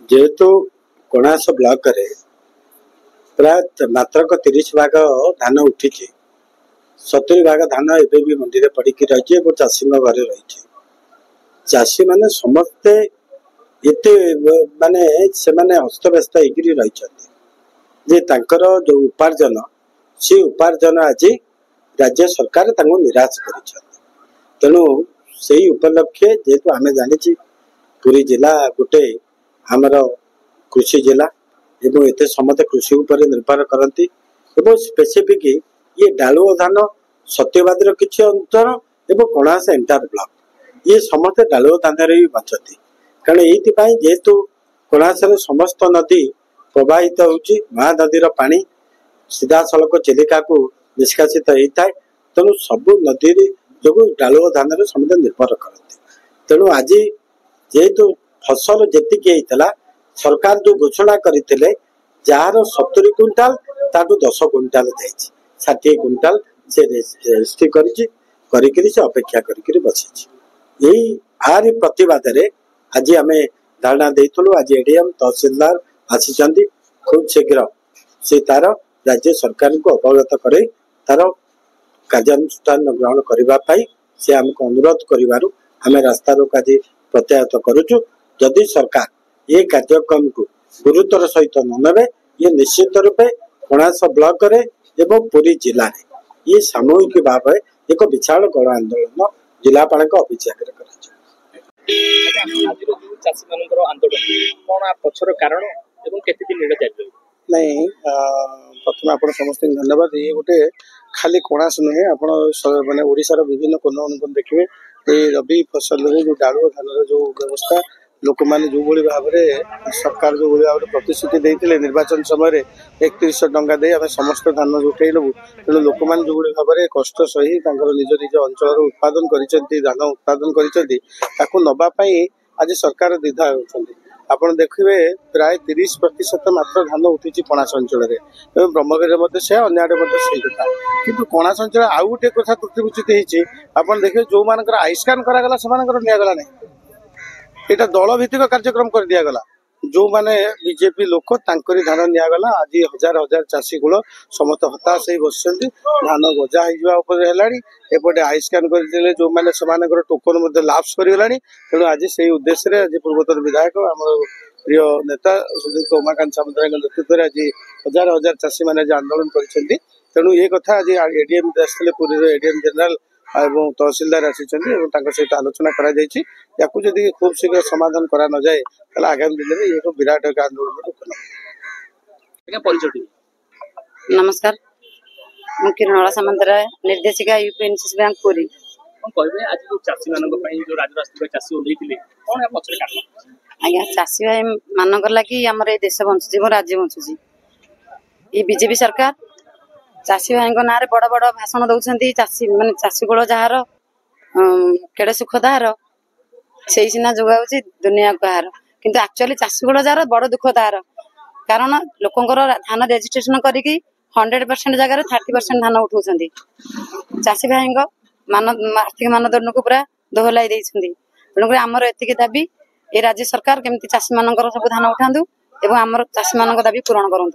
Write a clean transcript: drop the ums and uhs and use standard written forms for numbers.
जेहेतु कोणास ब्लॉक रे प्राय मात्र 30 भाग धान उठी 70 भाग धान एबे भी मंडी रे पड़ी रही चाषी घरे रही चाषी माने समस्ते एते माने से माने हस्तव्यस्त होकर रही जे तांकर जो उपार्जन से उपार्जन आज राज्य सरकार तांको निराश कर तेणु से उपलक्षे जेहेतु आम जानी पुरी जिला गोटे आमर कृषि जिला एवं एते समस्त कृषि उपर निर्भर करती स्पेसिफिक ये डालुओ धान सत्यवादी किसी अंचल एवं कणास एंटायर ब्लॉक ये समस्त डालुओ धान ही बचती कारण ये जेहेतु कणास समस्त नदी प्रवाहित होची महानदीर पानी सीधा सड़क चिलिका को निष्कासित होता है तेणु सबू नदी जो डालुओ धान समस्त निर्भर करती तेणु आज जेहेतु फसल जी होता सरकार जो घोषणा करते जार 70 क्विंटाल ताठू 10 क्विंटाल जाइए 60 क्विंटाल से रेजिस्ट्री से अपेक्षा कर बसी यही आरी प्रतिवाद आज आम धारणा देलु आज एडीएम तहसीलदार आसी खूब शीघ्र से तार राज्य सरकार को अवगत कर तार कार्यानुष्ठान ग्रहण करने से आमको अनुरोध करूँ आम रास्ता रोक आज प्रत्याहत करुचु जदि सरकार ये कार्यक्रम को गुरुतर सहित न ने ये निश्चित रूपे कणास ब्लॉक रे एवं पुरी जिले में ये सामूहिक भाव एक विशाल गण आंदोलन जिलापाल ऑफिस आगे नहीं प्रथम आप समस्त धन्यवाद ये गोटे खाली कणास नुहे आप मानने ओडिशार विभिन्न कोन अनुकोण देखिए ये रबी फसल जो डालुओ धान जो व्यवस्था लोक मैंने जो भाव में सरकार जो भाव में प्रतिश्रुति देते निर्वाचन समय 3100 टंका दे आम समस्त धान उठेलु तेणु लोक मैंने जो भाव में कष्ट सही निज निज अंचल उत्पादन धान उत्पादन करवाई आज सरकार द्विधा होती आपड़ देखिए प्राय 30% मात्र धान उठी कणास अंचल ब्रह्मगिरी से अन्य से कथा कि कणास अंचल आउ गोटे कथा त्रुटिमुचित होती आप देखिए जो मान आयुष्मान करागला से निगला नहीं यहाँ दल भित्तिक कार्यक्रम कर दिया गला जो माने बीजेपी लोक तांकरी धान निगला आज हजार हजार चाषी कूल समस्त हताश हो बस धान गजा होपटे आयुष्मान करते जो मैंने टोकन लाप्स करगला तेणु आज से उद्देश्य आज पूर्वतन विधायक आम प्रिय नेता सुदीप उमाकांत सामंतराय नेतृत्व आज हजार हजार चाषी मैंने आंदोलन कर तेणु ये कथा आज एडीएम आसते पुरी एडीएम जनरल एवं तहसीलदार सहित आलोचना करा खूब शीघ्र समाधान करा न जाए आगामी दिन में एक विराट एक आंदोलन नमस्कार मु किरणला सामंतराय निर्देशिका यूपीएनसीएस बैंक पुरी आज्ञा चाषी भाई मानक लगी आम देश बंचुची राज्य बंचुची ये बीजेपी सरकार चाषी भाई ना बड़ बड़ भाषण दौरान चाषी मान चाषी कूल जार केड़े सुख तार से सीना जोगाऊँ दुनिया कहार किंतु एक्चुअली चाषी कूल जार बड़ दुख तार कारण लोकंर धान रेजिस्ट्रेशन करके 100% जगह 30% धान उठाउछन्ती चाषी भाई मान आर्थिक मानदंड को पूरा दोहलाई तेणुक आमर एतिक दाबी ये राज्य सरकार केमती चाषी मान सब धान उठातु एवं आमर चाषी मान दाबी पूरण करूँ।